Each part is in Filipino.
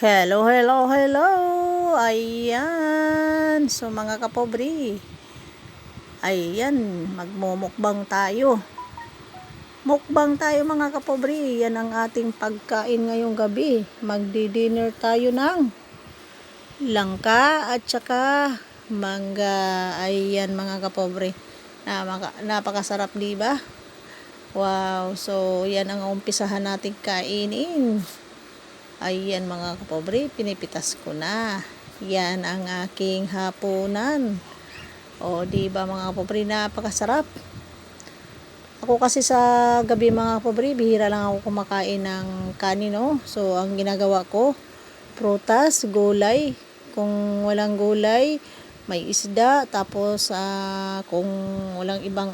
Hello, hello, hello. Ayan. So mga kapobri, ayan, magmumukbang tayo. Mukbang tayo mga kapobri. Yan ang ating pagkain ngayong gabi. Magdi-dinner tayo ng langka at saka mangga. Ayan mga kapobri. Napakasarap, di ba? Wow. So yan ang umpisahan nating kainin. Ayan mga kapobre, pinipitas ko na. Yan ang aking hapunan. O di ba mga kapobre, napakasarap. Ako kasi sa gabi mga kapobre, bihira lang ako kumakain ng kanin, no? So ang ginagawa ko, prutas, gulay. Kung walang gulay, may isda. Tapos kung walang ibang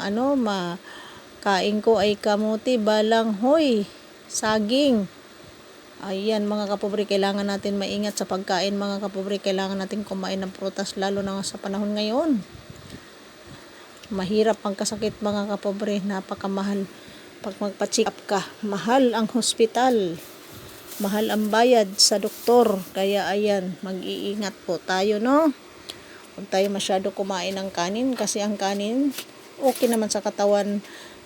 kain ko ay kamuti, balanghoy, saging. Ayan mga kapobre, kailangan natin maingat sa pagkain mga kapobre. Kailangan natin kumain ng prutas lalo na sa panahon ngayon. Mahirap ang kasakit mga kapobre, napakamahal. Pag magpa-check up ka, mahal ang hospital. Mahal ang bayad sa doktor. Kaya ayan, mag-iingat po tayo, no? Huwag tayo masyado kumain ng kanin kasi ang kanin okay naman sa katawan.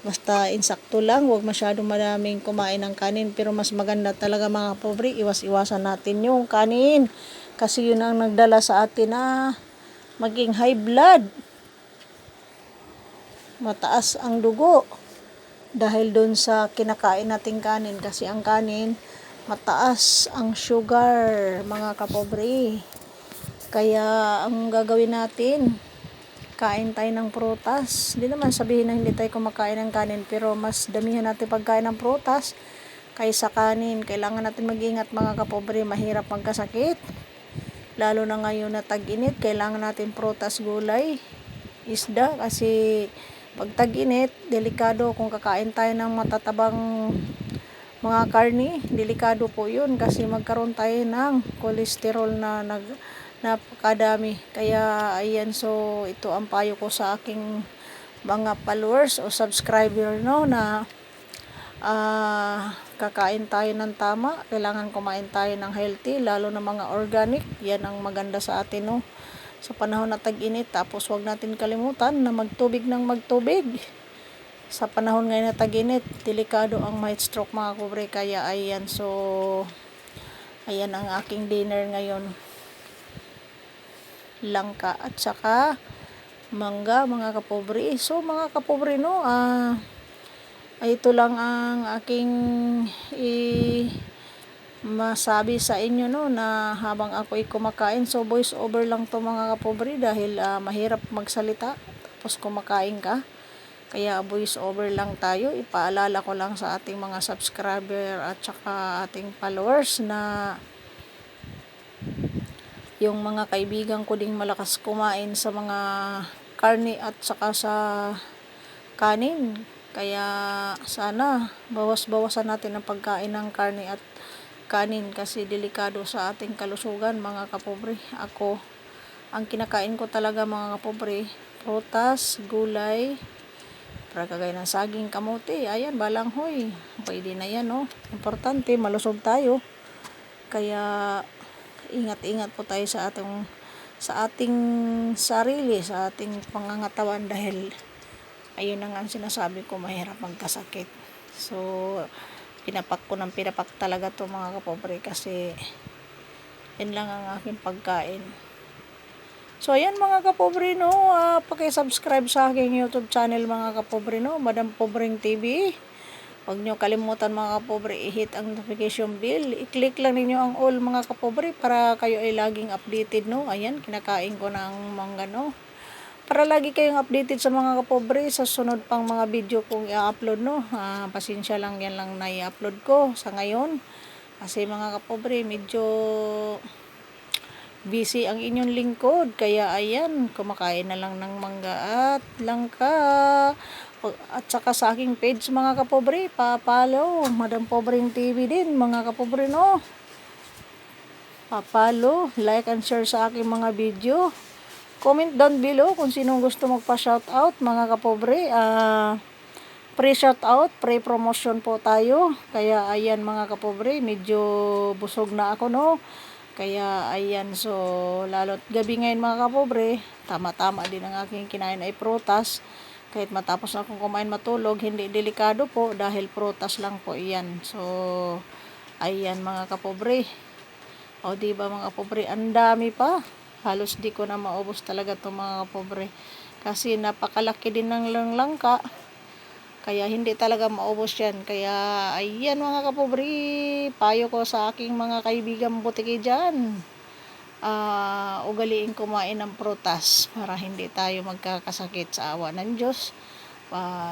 Basta insakto lang, huwag masyadong maraming kumain ng kanin. Pero mas maganda talaga mga pobre, iwas-iwasan natin yung kanin. Kasi yun ang nagdala sa atin na maging high blood. Mataas ang dugo. Dahil dun sa kinakain nating kanin. Kasi ang kanin, mataas ang sugar mga kapobre. Kaya ang gagawin natin, kain tayo ng prutas. Hindi naman sabihin na hindi tayo kumakain ng kanin, pero mas damihan natin pagkain ng prutas kaysa kanin. Kailangan natin mag-ingat mga kapobre, mahirap magkasakit. Lalo na ngayon na tag-init, kailangan natin prutas, gulay, isda. Kasi pag tag-init, delikado kung kakain tayo ng matatabang mga karni. Delikado po yun kasi magkaroon tayo ng cholesterol na napakadami. Kaya ayan, so ito ang payo ko sa aking mga followers o subscriber, no, na kakain tayo ng tama. Kailangan kumain tayo ng healthy, lalo na mga organic. Yan ang maganda sa atin, no, sa panahon na tag-init. Tapos wag natin kalimutan na magtubig ng magtubig. Sa panahon ngayon na tag-init, delikado ang mild stroke mga kubre. Kaya ayan, so ayan ang aking dinner ngayon, langka at saka mangga mga kapobre. So mga kapobre, no, ito lang ang aking masabi sa inyo, no, na habang ako ay kumakain. So voice over lang to mga kapobre dahil mahirap magsalita tapos kumakain ka. Kaya voice over lang tayo. Ipaalala ko lang sa ating mga subscriber at saka ating followers na yung mga kaibigan ko ding malakas kumain sa mga karne at saka sa kanin. Kaya sana bawas-bawasan natin ang pagkain ng karne at kanin kasi delikado sa ating kalusugan mga kapobre. Ako, ang kinakain ko talaga mga kapobre, prutas, gulay, para kagaya ng saging, kamote, ayan, balanghoy. Pwede na yan, no? Importante, malusog tayo. Kaya ingat-ingat po tayo sa ating sarili, sa ating pangangatawan dahil ayun na nga ang sinasabi ko, mahirap magkasakit. So pinapak ko ng pinapak talaga to mga kapobre kasi yun lang ang aking pagkain. So ayan mga kapobre, no, paki-subscribe sa aking YouTube channel mga kapobre, no, Madam Pobreng TV. Huwag nyo kalimutan mga kapobre, i-hit ang notification bell. I-click lang ninyo ang all mga kapobre para kayo ay laging updated, no. Ayan, kinakain ko ng mangga, no. Para lagi kayong updated sa mga kapobre sa sunod pang mga video kong i-upload, no. Pasensya lang, yan lang na i-upload ko sa ngayon. Kasi mga kapobre, medyo busy ang inyong lingkod. Kaya ayan, kumakain na lang ng mangga at langka. At saka sa aking page mga kapobre, pa-follow Madam Pobreng TV din mga kapobre, no. Pa-follow, like and share sa aking mga video. Comment down below kung sinong gusto magpa-shoutout mga kapobre. Pre-shout out, pre-promotion po tayo. Kaya ayan mga kapobre, medyo busog na ako no. Kaya ayan, so lalo't gabi ngayon mga kapobre, tama-tama din ang aking kinain ay prutas. Kahit matapos na akong kumain matulog, hindi delikado po dahil prutas lang po iyan. So ayan mga kapobre. O di ba mga kapobre, ang dami pa. Halos di ko na maubos talaga itong mga kapobre. Kasi napakalaki din ng langka. Kaya hindi talaga maubos yan. Kaya ayan mga kapobre, payo ko sa aking mga kaibigan butiki dyan. Ugaliin kumain ng prutas para hindi tayo magkakasakit sa awa ng Diyos.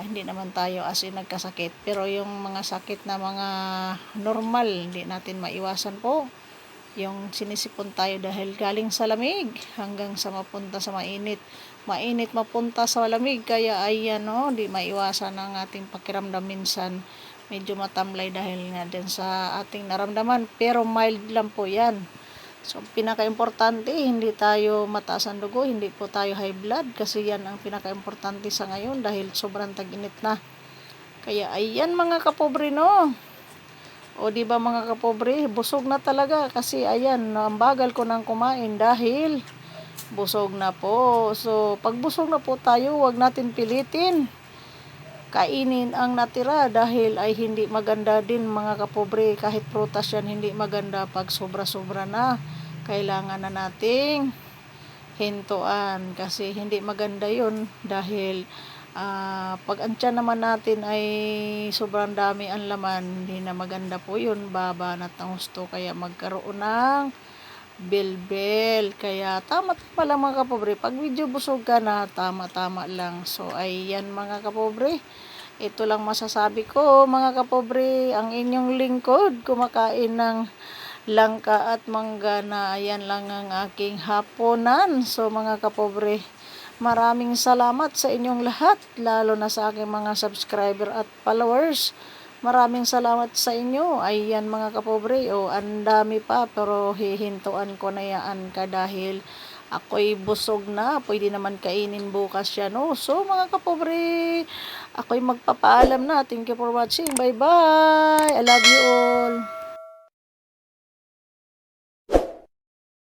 Hindi naman tayo as in nagkasakit. Pero yung mga sakit na mga normal, hindi natin maiwasan po. Yung sinisipon tayo dahil galing sa lamig hanggang sa mapunta sa mainit. Mainit mapunta sa lamig, kaya ayan no, di maiwasan ang ating pakiramdam minsan. Medyo matamlay dahil nga din sa ating naramdaman, pero mild lang po yan. So pinaka-importante, hindi tayo mataas ang dugo, hindi po tayo high blood, kasi yan ang pinaka-importante sa ngayon dahil sobrang tag-init na. Kaya ayan mga kapobre no. O di ba mga kapobre, busog na talaga kasi ayan, ang bagal ko nang kumain dahil busog na po. So pag busog na po tayo, wag natin pilitin kainin ang natira dahil ay hindi maganda din mga kapobre. Kahit prutas yan, hindi maganda pag sobra-sobra na. Kailangan na nating hintuan kasi hindi maganda yun dahil pag ang tiyan naman natin ay sobrang dami ang laman, hindi na maganda po yun, babanat ang husto, kaya magkaroon ng bilbil. Kaya tama-tama lang mga kapobre, pag medyo busog ka na, tama-tama lang. So ayan mga kapobre, ito lang masasabi ko mga kapobre, ang inyong lingkod kumakain ng langka at mangga na. Ayan lang ang aking hapunan. So mga kapobre, maraming salamat sa inyong lahat, lalo na sa aking mga subscriber at followers. Maraming salamat sa inyo. Ayan mga kapobre, ang dami pa pero hihintuan ko na yan ka dahil ako'y busog na. Pwede naman kainin bukas yan. So mga kapobre, ako'y magpapaalam na. Thank you for watching. Bye bye. I love you all.